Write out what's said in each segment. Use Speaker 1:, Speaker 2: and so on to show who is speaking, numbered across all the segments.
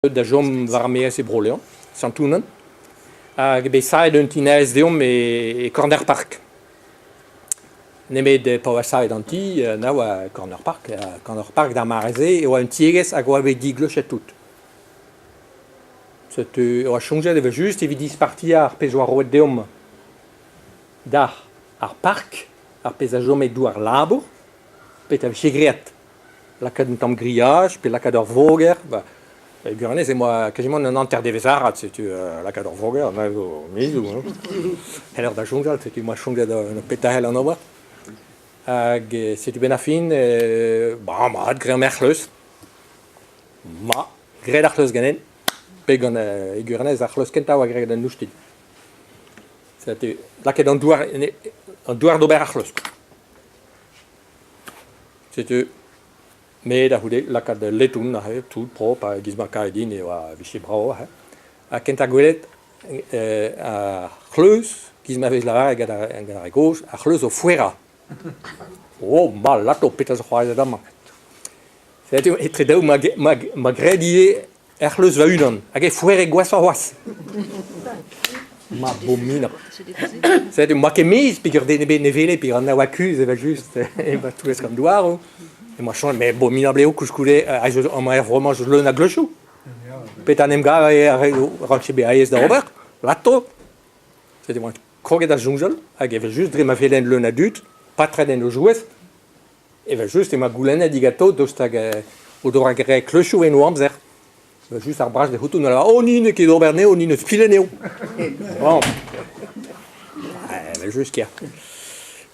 Speaker 1: da jom war mees e broleon, Santounen. Hag be saet un tinez deom e Corner Park. Nemet paoa saet an ti, na oa Corner Park da mareze, e oa un tiegez hag oa di glochet tout. Oa chonget eva just evit disparti ar pez oa roet deom dar ar park, ar pez a jom e dou ar labour, pet av chegreat lakad un tamm grillage, pe lakad ur voger, Gurenez, c'est moi quasiment un enterre des Vézarats, c'est la cadre voguer, on a mis ou elle a jungle, c'est moi jungle de pétale en oba. C'est ben affin, bah ma gré merchlus, ma gré d'archlus ganen, pegon Gurenez archlus kenta ou gré de nouchti. C'était là que dans un douar d'ober archlus. C'était mais da hude lakad letun ha tout prop a gizma kaidin e wa vichi brao ha a kenta gwelet a khleus gizma vez la ga gauche a khleus au fuera oh mal lato petas khoaza da market c'est et très dou ma gredie a khleus va unan a ge fuere gwasa was ma bomina c'est moi que mise pigur de nevele puis on a accuse va juste et va tout les comme doiro. Et moi, je mais bon, minable au couche coulé, on m'a vraiment je le naglechou. Petanem ga et ranché BAS de Robert, lato. C'était moi, croquet dans jungle, avec juste ma vélène le nadut, pas très dans le jouet. Et va juste ma goulène di gâteau, d'ostag au dora grec le chou et nous amzer. Juste arbrage de hutu na oh ni ne qui d'Aubernay, oh ni ne fileneo. Bon. Juste qu'il y a.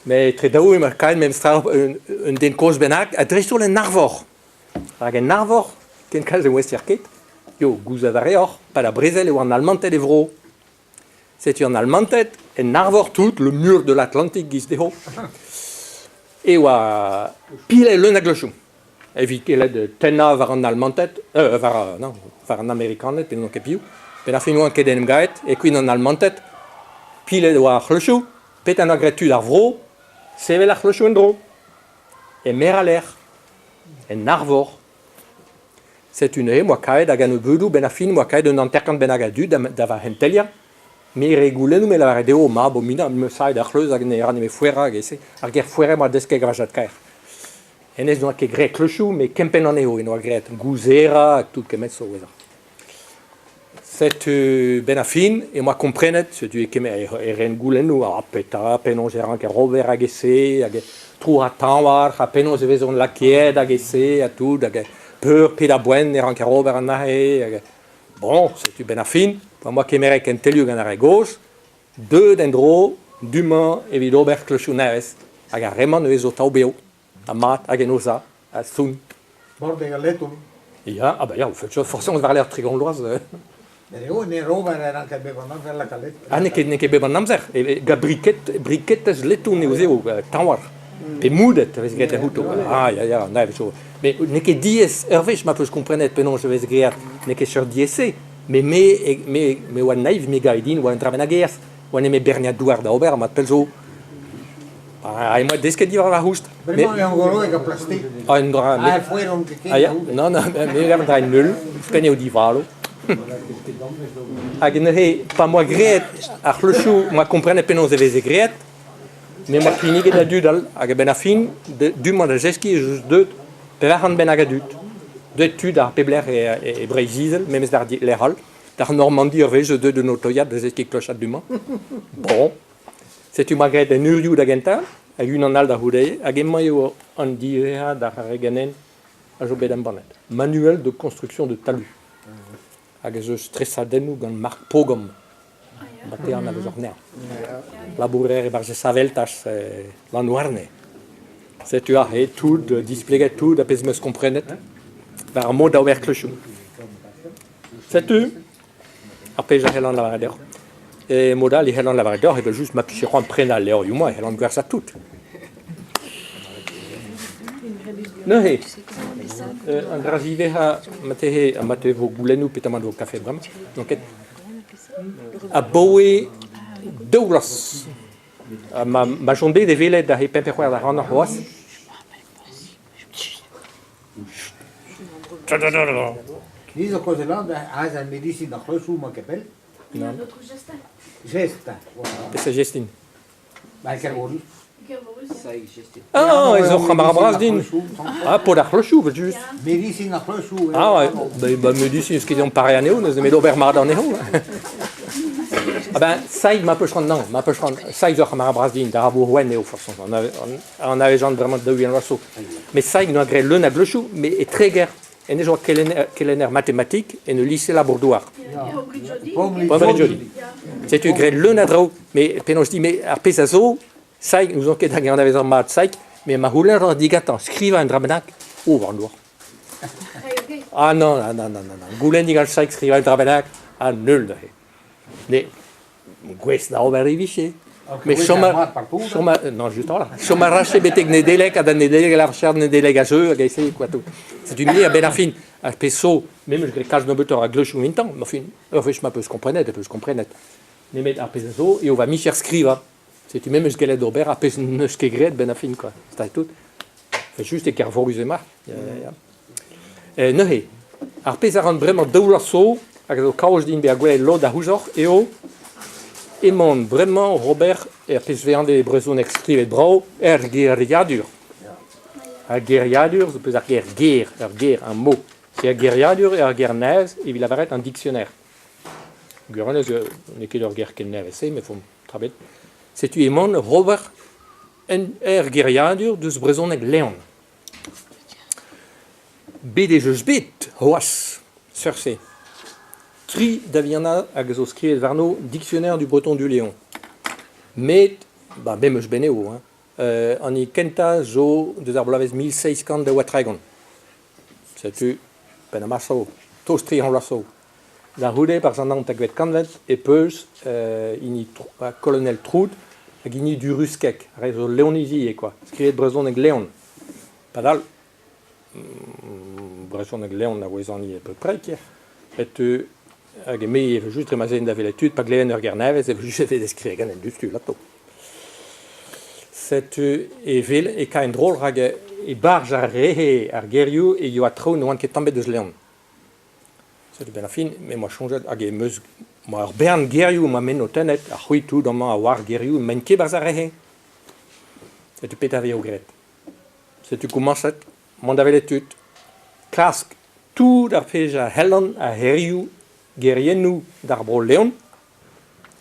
Speaker 1: Mais très daou il m'a quand même un den cause benak a dressur le narvor. Hag en narvor ken kaz en westerket yo gouzavareor pas la brézel ou en almantet evro. C'est en almantet en narvor tout le mur de l'Atlantique gis deho. Et wa pile le naglochou. Evit qu'elle de tenna var en almantet var en américanet pe non kepiu. Pe la finu en keden gaet et qui en almantet pile wa khlochou pet an agretu d'arvro. C'est la cloche en et mer à l'air, et narvor. C'est une moi caïd à gano bedou benafin moi caïd un intercant benagadu d'ava hentelia, mais régulé nous mais la radio ma bomina me saïd à cloche à gnéran me fuera gese à guerre fuera moi desque grajat caïr. Et n'est donc que grec clochou mais kempen en eo et no gret gouzera tout que met so weza. C'est benafin et moi comprenet c'est du que me rengoulen a peta penon geran que Robert agessé trou à tanwar a penon je vais on la quied agessé à tout peur peda buen et ranque Robert nahe bon c'est du benafin pour moi que me ken teliu ganare gauche deux dendro d'humain et vid Robert clochunaves aga vraiment ne zo taubeo a mat agenosa a sun
Speaker 2: borde galetum
Speaker 1: ja aber ja forcément vers l'air trigonloise.
Speaker 2: Ne Robert era anche bevanam per la caletta.
Speaker 1: Ah, ne che bevanam zer. E ga briquettes letu ne useo tawar. Pe mudet, vez gete hutu. Ah, ja, na, so. Mais ne che dies ervech ma pus comprenet pe non je vez great, ne che sur diese. Me wan naiv me gaidin wan travenageas, wan me bernia duar da ober mat pelzo. Ah, moi desque di va hust.
Speaker 2: Prima è un golo che plastic.
Speaker 1: Ah, un dra.
Speaker 2: Ah, fueron che.
Speaker 1: Ah, ja. Non, me ga dra nul. Prene o di valo. Hag ne pas moi gret a khlochou moi comprenne penon ze gret mais moi clinique da dudal hag benafin du mois de geski juste deux per ben agadut de études à Pebler et Brésil même dar leral dar Normandie revege de notoya de geski clochat du mont bon c'est une magret de nuriu da genta hag une anal da hudei hag moyo on dirait da reganen a jobedam bonnet manuel de construction de talus. Hag zo stressadenu gant mark pogom. Bate an a zorner. Labourer e barge saveltas lan warne. C'est tu as tout displéguet tout da pez meus comprenet. Var mod da ober clochou. C'est tu apé ja helan lavador. Et modal helan lavador et juste ma picheron prena leo yu moi helan gwersa tout. Non he. Un draziveha mate vo goulenu petama do café bram. Donc a boe Douglas. Ma jondé de vele da he pemperwer da rana hoas.
Speaker 2: Diese Koseland, als een medicine nach Löschung mal kapel.
Speaker 3: Il y a un autre gestin.
Speaker 2: Gesta. Voilà.
Speaker 1: C'est Gestine.
Speaker 2: Maar ik heb hoor.
Speaker 1: Ah, ils ont Hamara Brasdin. Ah, pour la clochou, juste.
Speaker 2: Medicine nach Löschung.
Speaker 1: Ah, ouais, bah, me dit, ce qu'ils ont pareil à Néo, nous avons l'Obermar dans Néo. Ah ben, ça, il m'a peu chant, non, m'a peu chant, ça, ils ont Hamara Brasdin, d'Arabo Rouen Néo, forcément. On avait gens vraiment de Wien Rosso. Mais ça, il nous a créé le Naglechou, mais est très guère. Et nous avons quel est mathématique et nous lycée la Bourdoire. Pas vrai, joli. C'est tu gré le Nadro, mais puis on se dit, mais à Pesazo, ça, nous avons qu'à on avait un mat, ça, mais ma rouleur en digatan, scrive un drabenac, oh, en lourd. Ah non, non, non, non, non. Goulen digal ça, scrive un drabenac, ah, nul. Mais, Gwes n'a pas révisé. Mais non, juste là. Sur ma rache, mais ne délègue à des délègues à la recherche de délégageux, à essayer quoi tout. C'est une idée à Benafine, à Pesso, même je cache nos buteurs à Gloche ou Mintan, mais enfin, je m'appelle ce qu'on prenait, je comprenais. Les mettre à Pesso, et on va Michel Scriva. C'est une même squelette d'Aubert, à Pesso, ne ce qui est Benafine, quoi. C'est tout. C'est juste des carrefours usés, non, à Pesso, vraiment deux lassos, avec le chaos d'Inberguel, l'eau d'Ahuzor, et au. Et mon vraiment Robert er PSV des Brezon excrive brau guerriadur. Guerriadur, ça peut dire guerre, un mot. C'est guerriadur et guernaise, et il apparaît un dictionnaire. Guernaise, on est que leur guerre qu'elle n'avait mais il faut travailler. C'est tu mon Robert guerriadur dus Brezon et Léon. BD Jusbit, Hoas, Cersei. Tri d'Aviana Agzoscri et Varno, dictionnaire du breton du Léon. Mais, bah, ben, je bénéo, hein. On y kenta zo de Arbolaves 1600 de Watragon. C'est-tu, Penamasso, Tostri en Lasso. La roulée par exemple, Tagvet Convent, et Peus, ini colonel Trout, a gagné du Ruskek, réseau Léonisie et quoi. Scrivet de Breton et Léon. Padal, Breton et Léon, la voisin y est à peu près, et mais il veut juste remaser une l'étude, pas que les Nergernaves, il veut juste faire des scrits, il du stu, là, tout. C'est ville, et quand un drôle, et barge à réhe, à guerriou, et il y a trop, nous, qui est tombé de ce léon. C'est bien la fin, mais moi, je change, moi, Bern guerriou, m'a mené au tenet, à hui tout, dans ma war guerriou, mais qui barge à réhe. C'est tu pètes à au grette. C'est tu commences, mon avait l'étude, casque, tout à fait à Helen, à Heriou, guerrier-nous d'Arbro Léon,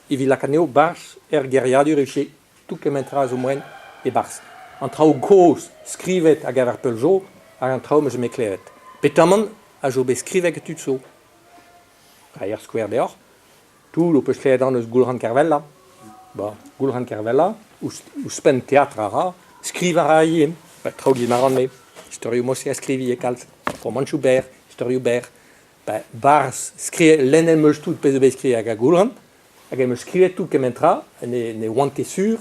Speaker 1: il vit la caneo barche, guerriadur, et chez tout que m'entras au moins, et barche. En trau gauche, scrivet à gaver peljo, à un trau, mais je m'éclairet. Pétamon, à jobé scrivet que tu te sauts. Ailleurs square dehors, tout le peut se dans le Goulran Carvella. Bon, Goulran Carvella, ou spen théâtre à ra, scrive à raïm, pas trop guimaran, mais, historio mossi à scrivi et calce, pour Manchoubert, historio Bert. Bars scrive l'ennemi me tout PSB scrive à Goulran, à me scrive tout que m'entra, ne wanke sûr,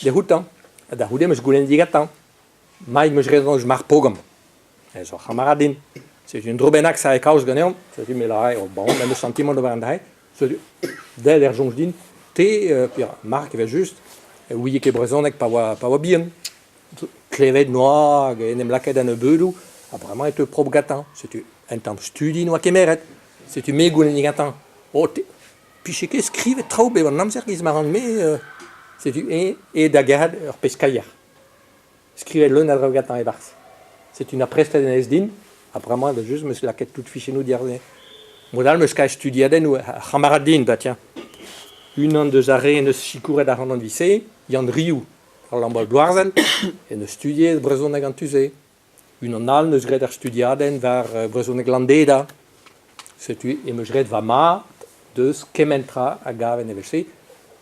Speaker 1: de houtan, da houdé me goulen digatan. Mai me redon je mar pogam. Et so Hamaradin. C'est une drobenac ça avec cause gagnant, c'est du mélaille au bon, même le sentiment de vandai. C'est dès l'air jongdin, te Marc avait juste oui que Brezon avec pas bien. Clévet noir, nem la quête d'un beudou, vraiment être propre gâtant. C'est un temps studi noir qui mérite. C'est une mégoulen digatan. Oh, puis chez qui scrive trop bien, on n'aime qu'ils marrant mais c'est du et d'agad pescaillère. Scrive le nadre gâtant et bars. C'est une après de Nesdin. Après moi, juste me la quête toute fichée nous dire. Modal me ska étudier nous Hamaradin, bah tiens. Une an de arrêt ne chicoure d'arrondon lycée, Yann Riou, par l'embol d'Oarzel, et ne studier Brezon agantuzé. Une an al ne jred studier den vers Brezon glandeda. C'est tu et me jred va ma de skementra à gaven evc,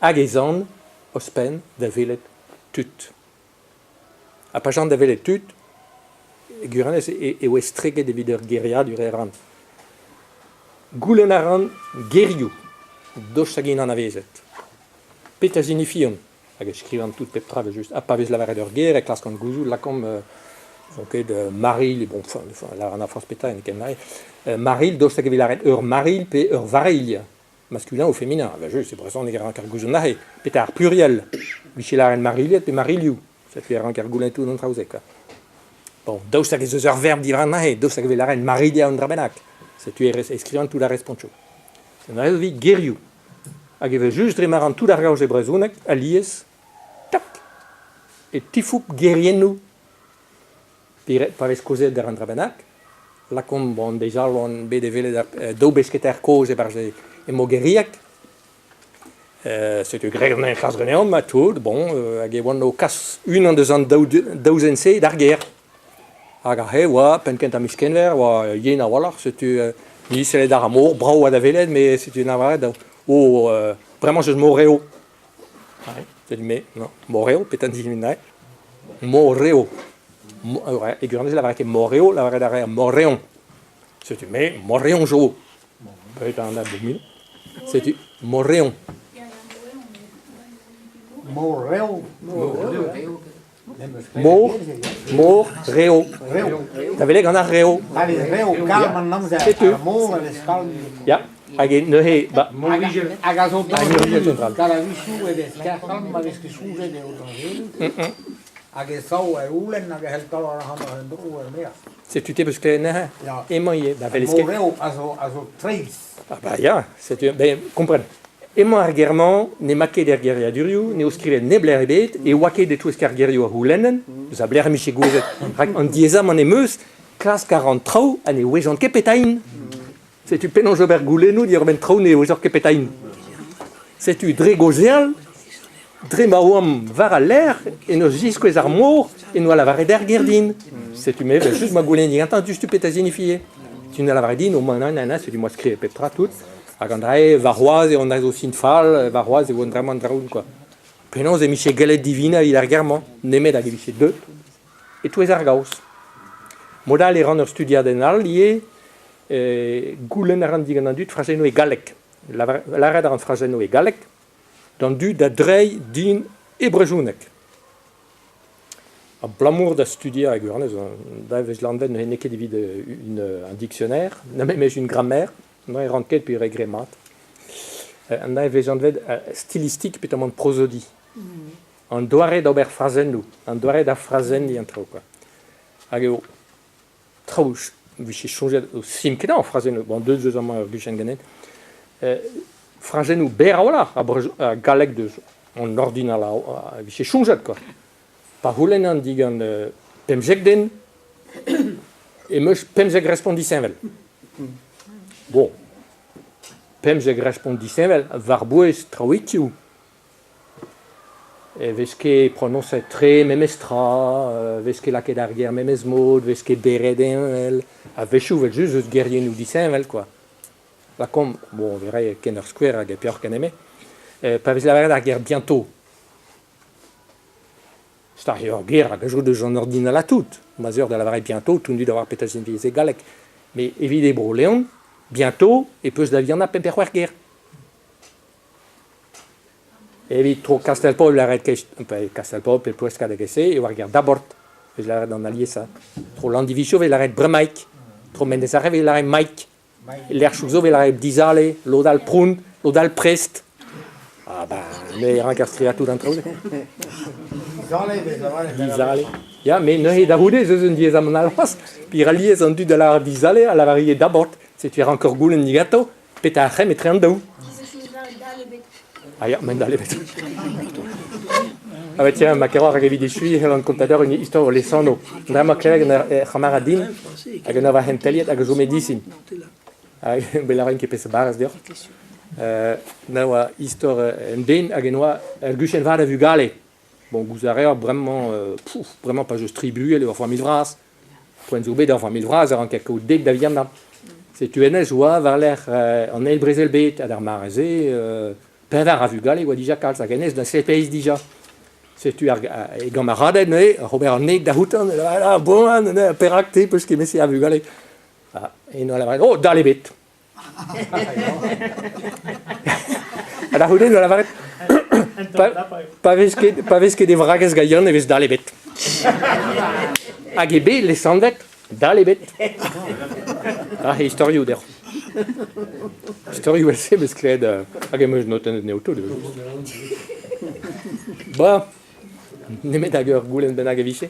Speaker 1: à gezan, ospen de villet tut. À pageant de villet tut, Guranes et Westrege de vider guerria du Reran. Goulenaran guerriou, dossagin en avezet. Petazinifion, avec écrivant tout petra, juste à pavé la varre guerre, et classe comme gouzou, là comme de Maril, bon, la en France péta, et Marie. Maril, dossagin villaret, Maril, pe Varilia, masculin ou féminin. Juste, c'est pour ça qu'on est en cargouzonahe, pétard pluriel. Vichilaren Mariliet, pe Mariliou. Ça fait un cargoulin tout dans le Bon, dossagin verbe d'Ivranahe, dossagin villaret Marilia und Drabenac. C'est tu écrivant tout la responcho. C'est un vie guerrier. Hag eve juste remarant tout la rauge brezunek, à lies, tac. Et tifoup guerriennou. Paves causer de rendre benac. Là, comme bon, déjà, on be de vele d'au besketer cause barge et mogueriac. C'est une grève d'un classe grenéant, mais tout, bon, hag eve no casse une en deux ans douzense d'arguerre. Hag he, wa, penkent a miskenver, wa, yena wallar, c'est tu, ni c'est d'ar amour, bravo à Daveled, mais c'est une avarade, oh, vraiment, je moréo. C'est du mais, non, moréo, pétan d'illuminai. Moréo. Ouais, et Gurnes, la vraie moréo, la vraie d'arrêt moréon. C'est du mais, moréon jo. Peut-être un abdomen. C'est du moréon.
Speaker 2: Moréo.
Speaker 1: Moréo. T'avais les gars réo.
Speaker 2: Allez, réo, calme, non,
Speaker 1: C'est tout.
Speaker 2: Mor, les calmes.
Speaker 1: Ja, hag ne he, ba,
Speaker 2: Agazot,
Speaker 1: Agazot central.
Speaker 2: Calavisu, et des calmes, avec ce souge de autonomie. Agazot, et Ulen, Agahel,
Speaker 1: c'est tu t'es parce que ne,
Speaker 2: Ja.
Speaker 1: et moi, bah, velisque.
Speaker 2: Moréo, also treis.
Speaker 1: Ah bah, ja, c'est tu, ben, comprends. Et moi, argerman, ne maquet d'argeria duriu, ne oscrire ne blerbet, et waquet de tous escargerio a hulenen, ça bler miché gouzet, en dieza mon émeus, classe 40 trau, a ne wejant kepetain. C'est tu penon jober goulenu, dire ben trau ne wejant kepetain. C'est tu dre gozeal, dre maouam var à l'air, et nos gisques armour, et nous à la varre d'argerdine. C'est tu mets, ben juste ma goulen, dit, entendu, tu pétazinifié. Tu ne la varre d'ine, au moins, nana, c'est du moi scrire petra tout. Agandrae, varoise, et on a aussi une fall, varoise, et on vraiment draoun, quoi. Penon, c'est Michel Galet Divina, il a regardement, n'aimait d'agir Michel 2, et tous les argaus. Modal et rendre studia denal, lié, goulen arandigan en dut, frageno et galek. L'arrêt en frageno et galek, dans du d'adrei, din et brejounek. A blamour da studia a gurnez, d'avez landen, n'ait que un dictionnaire, n'a même une grammaire, non, il rentre puis régrémat. On a besoin stylistique, puis de prosodie. On doit d'ober phrasen nous, on doit da phrasen y entrer quoi. Ageo, trouche, vi chez changer au sim que non phrasen nous, bon deux ans du Schengen. Phrasen nous bera voilà, à galek de on ordina là, vi chez changer quoi. Pas hulen en digan pemjek den, et moi pemjek respondi saint-vel. Bon, pemjek respondi saint-vel, varboes trawitiu. Veske prononce très memestra, veske la kedarguer memesmod, veske bereden, a vechou vel juste guerrier nous dit saint-vel quoi. La comme, bon, on verrait Kenner Square à Gapior Kaneme, pas ves la verre d'arguer bientôt. C'est à guerre, à jour de Jean ordina la toute. Mazur de la verre bientôt, tout nu d'avoir pétagine visé galek. Mais évidemment, Léon, bientôt, et peut se d'avion à Pemperwer guerre. Et vite trop Castelpol l'arrête Castelpol et presque à et on regarde d'abord je l'arrête d'en allier ça trop l'individu il l'arrête Bremaik trop Mendes arrive il l'arrête Mike l'air chouzo il l'arrête Disale l'odal Prun l'odal Prest ah bah mais rencastria tout d'entre eux Disale ja mais ne d'arrouder je ne dis à mon alwas puis rallier son du de la Disale à la variée d'abord c'est tu es encore goût le gâteau péta après mais très en dessous. Ah ja, men dalle bet. Ah bet tiens, makero ragavi des chui, un comptador une histoire lesano. Ndama kleg na khamaradin, agena va henteliet agazo medicine. Ah belarin qui pese baras dir. Na wa histoire ndin agenwa guschen va da vugale. Bon, gouzarea vraiment vraiment pas juste tribu, elle va faire 1000 vras. Point zoubé dans 1000 vras, en quelque deg da vianda. C'est tu enes wa var l'air en el brésil bet adar marazé Pendant à Vugale, ou déjà Carl Sagenes dans ces pays déjà. C'est tu et camarade né Robert Nick d'Ahutan là bon né peracté parce que monsieur à Vugale. Ah et nous la oh dans les bêtes. À Ahutan nous la va pas que des vragues gaillons et dans les bêtes. À Gébé les sandettes dans les bêtes. Ah histoire ou d'ailleurs. Story où c'est parce que je note un auto de bah ne met d'ailleurs goulen ben agaviché